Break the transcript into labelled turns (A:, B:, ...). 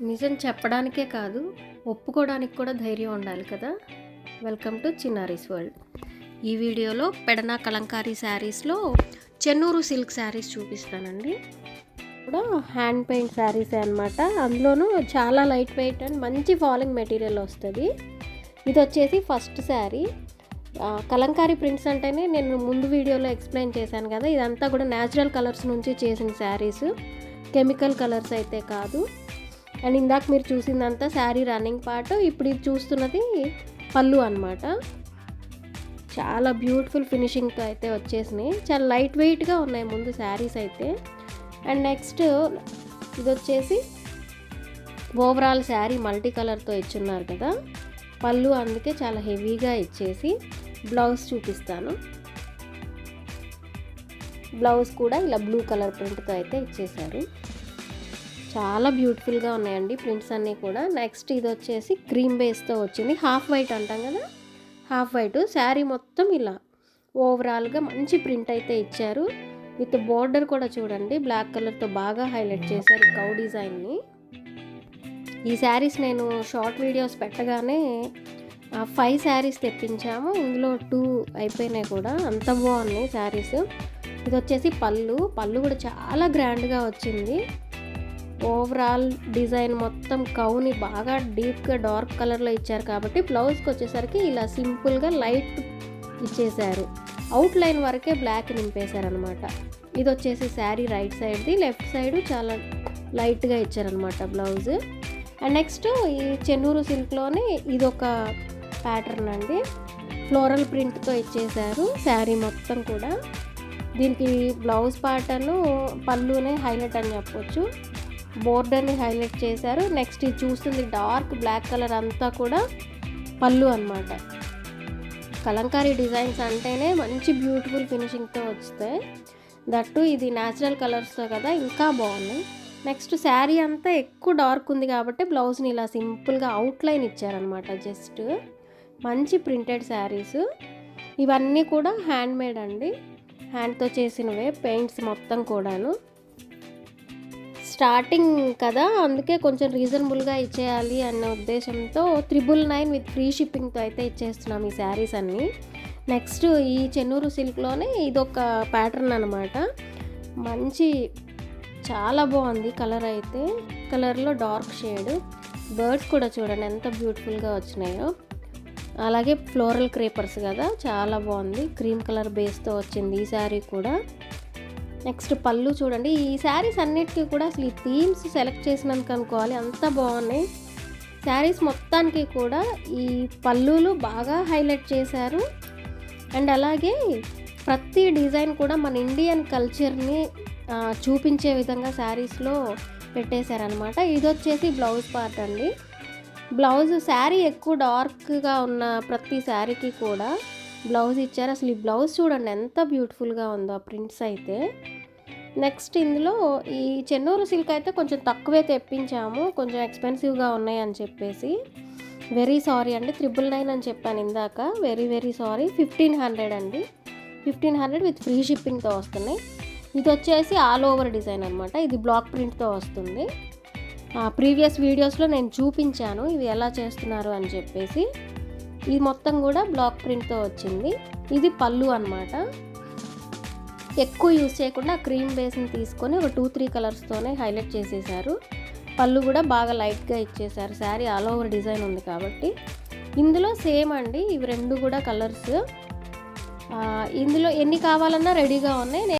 A: నిజం చెప్పడానికే కాదు, ఒప్పుకోవడానికి కూడా ధైర్యం ఉండాలి కదా. Welcome to Chinnari's world. ఈ వీడియోలో పెడనా కలంకారీ శారీస్లో చెన్నూరు సిల్క్ శారీస్ చూపిస్తానండి. కూడా హ్యాండ్ పెయింట్ శారీసే అనమాట. అందులోనూ చాలా లైట్ వెయిట్ అండ్ మంచి ఫాలింగ్ మెటీరియల్ వస్తుంది. ఇది వచ్చేసి ఫస్ట్ శారీ. కలంకారీ ప్రింట్స్ అంటేనే నేను ముందు వీడియోలో ఎక్స్ప్లెయిన్ చేశాను కదా, ఇదంతా కూడా న్యాచురల్ కలర్స్ నుంచి చేసిన శారీస్, కెమికల్ కలర్స్ అయితే కాదు. అండ్ ఇందాక మీరు చూసిందంతా శారీ రన్నింగ్ పార్ట్, ఇప్పుడు ఇది చూస్తున్నది పళ్ళు అనమాట. చాలా బ్యూటిఫుల్ ఫినిషింగ్తో అయితే వచ్చేసినాయి. చాలా లైట్ వెయిట్గా ఉన్నాయి ముందు శారీస్ అయితే. అండ్ నెక్స్ట్ ఇది వచ్చేసి ఓవరాల్ శారీ మల్టీ కలర్తో ఇచ్చున్నారు కదా, పళ్ళు అందుకే చాలా హెవీగా ఇచ్చేసి. బ్లౌజ్ చూపిస్తాను. బ్లౌజ్ కూడా ఇలా బ్లూ కలర్ ప్రింట్తో అయితే ఇచ్చేసారు. చాలా బ్యూటిఫుల్గా ఉన్నాయండి ప్రింట్స్ అన్నీ కూడా. నెక్స్ట్ ఇది వచ్చేసి క్రీమ్ బేస్తో వచ్చింది. హాఫ్ వైట్ అంటాం కదా, హాఫ్ వైట్ శారీ మొత్తం ఇలా ఓవరాల్గా మంచి ప్రింట్ అయితే ఇచ్చారు. విత్ బోర్డర్ కూడా చూడండి బ్లాక్ కలర్తో బాగా హైలైట్ చేశారు కౌ డిజైన్ని. ఈ శారీస్ నేను షార్ట్ వీడియోస్ పెట్టగానే 5 శారీస్ తెప్పించాము, ఇందులో 2 అయిపోయినాయి కూడా. అంత బాగున్నాయి శారీస్. ఇది వచ్చేసి పళ్ళు కూడా చాలా గ్రాండ్గా వచ్చింది. ఓవరాల్ డిజైన్ మొత్తం కౌని బాగా డీప్గా డార్క్ కలర్లో ఇచ్చారు కాబట్టి బ్లౌజ్కి వచ్చేసరికి ఇలా సింపుల్గా లైట్ ఇచ్చేసారు. అవుట్ లైన్ వరకే బ్లాక్ నింపేశారనమాట. ఇది వచ్చేసి శారీ రైట్ సైడ్ది, లెఫ్ట్ సైడ్ చాలా లైట్గా ఇచ్చారనమాట బ్లౌజ్. అండ్ నెక్స్ట్ ఈ చెన్నూరు సిల్క్లోనే ఇదొక ప్యాటర్న్ అండి, ఫ్లోరల్ ప్రింట్తో ఇచ్చేసారు శారీ మొత్తం కూడా. దీనికి బ్లౌజ్ ప్యాటర్ను పళ్ళునే హైలైట్ అని చెప్పొచ్చు. బోర్డర్ని హైలైట్ చేశారు. నెక్స్ట్ ఇది చూస్తుంది డార్క్ బ్లాక్ కలర్ అంతా కూడా పళ్ళు అనమాట. కలంకారీ డిజైన్స్ అంటేనే మంచి బ్యూటిఫుల్ ఫినిషింగ్తో వస్తాయి. దట్టు ఇది న్యాచురల్ కలర్స్తో కదా, ఇంకా బాగున్నాయి. నెక్స్ట్ శారీ అంతా ఎక్కువ డార్క్ ఉంది కాబట్టి బ్లౌజ్ని ఇలా సింపుల్గా అవుట్లైన్ ఇచ్చారనమాట. జస్ట్ మంచి ప్రింటెడ్ శారీస్. ఇవన్నీ కూడా హ్యాండ్ మేడ్ అండి, హ్యాండ్తో చేసినవే పెయింట్స్ మొత్తం కూడాను. స్టార్టింగ్ కదా, అందుకే కొంచెం రీజనబుల్గా ఇచ్చేయాలి అన్న ఉద్దేశంతో 999 విత్ ఫ్రీ షిప్పింగ్తో అయితే ఇచ్చేస్తున్నాం ఈ శారీస్ అన్నీ. నెక్స్ట్ ఈ చెన్నూరు సిల్క్లోనే ఇదొక ప్యాటర్న్ అనమాట. మంచి చాలా బాగుంది కలర్ అయితే, కలర్లో డార్క్ షేడ్. బర్డ్స్ కూడా చూడండి ఎంత బ్యూటిఫుల్గా వచ్చినాయో. అలాగే ఫ్లోరల్ క్రేపర్స్ కదా, చాలా బాగుంది. క్రీమ్ కలర్ బేస్తో వచ్చింది ఈ శారీ కూడా. నెక్స్ట్ పళ్ళు చూడండి. ఈ శారీస్ అన్నిటికీ కూడా అసలు ఈ థీమ్స్ సెలెక్ట్ చేసినందుకు అనుకోవాలి, అంత బాగున్నాయి శారీస్ మొత్తానికి కూడా. ఈ పళ్ళులు బాగా హైలైట్ చేశారు. అండ్ అలాగే ప్రతి డిజైన్ కూడా మన ఇండియన్ కల్చర్ని చూపించే విధంగా శారీస్లో పెట్టేశారనమాట. ఇది వచ్చేసి బ్లౌజ్ పార్ట్ అండి. బ్లౌజ్ శారీ ఎక్కువ డార్క్గా ఉన్న ప్రతి శారీకి కూడా బ్లౌజ్ ఇచ్చారు. అసలు ఈ బ్లౌజ్ చూడండి ఎంత బ్యూటిఫుల్గా ఉందో ప్రింట్స్ అయితే. నెక్స్ట్ ఇందులో ఈ చెన్నూరు సిల్క్ అయితే కొంచెం తక్కువే తెప్పించాము, కొంచెం ఎక్స్పెన్సివ్గా ఉన్నాయి అని చెప్పేసి. వెరీ సారీ అండి, 999 అని చెప్పాను ఇందాక, వెరీ సారీ. 1500 అండి, 1500 విత్ ఫ్రీ షిప్పింగ్తో వస్తున్నాయి. ఇది వచ్చేసి ఆల్ ఓవర్ డిజైన్ అనమాట. ఇది బ్లాక్ ప్రింట్తో వస్తుంది. ప్రీవియస్ వీడియోస్లో నేను చూపించాను ఇవి ఎలా చేస్తున్నారు అని చెప్పేసి. ఇది మొత్తం కూడా బ్లాక్ ప్రింట్తో వచ్చింది. ఇది పళ్ళు అనమాట. ఎక్కువ యూజ్ చేయకుండా క్రీమ్ బేస్ని తీసుకొని ఒక 2-3 కలర్స్తోనే హైలైట్ చేసేసారు. పళ్ళు కూడా బాగా లైట్గా ఇచ్చేసారు. శారీ ఆల్ ఓవర్ డిజైన్ ఉంది కాబట్టి. ఇందులో సేమ్ అండి, ఇవి 2 కూడా కలర్స్. ఇందులో ఎన్ని కావాలన్నా రెడీగా ఉన్నాయి.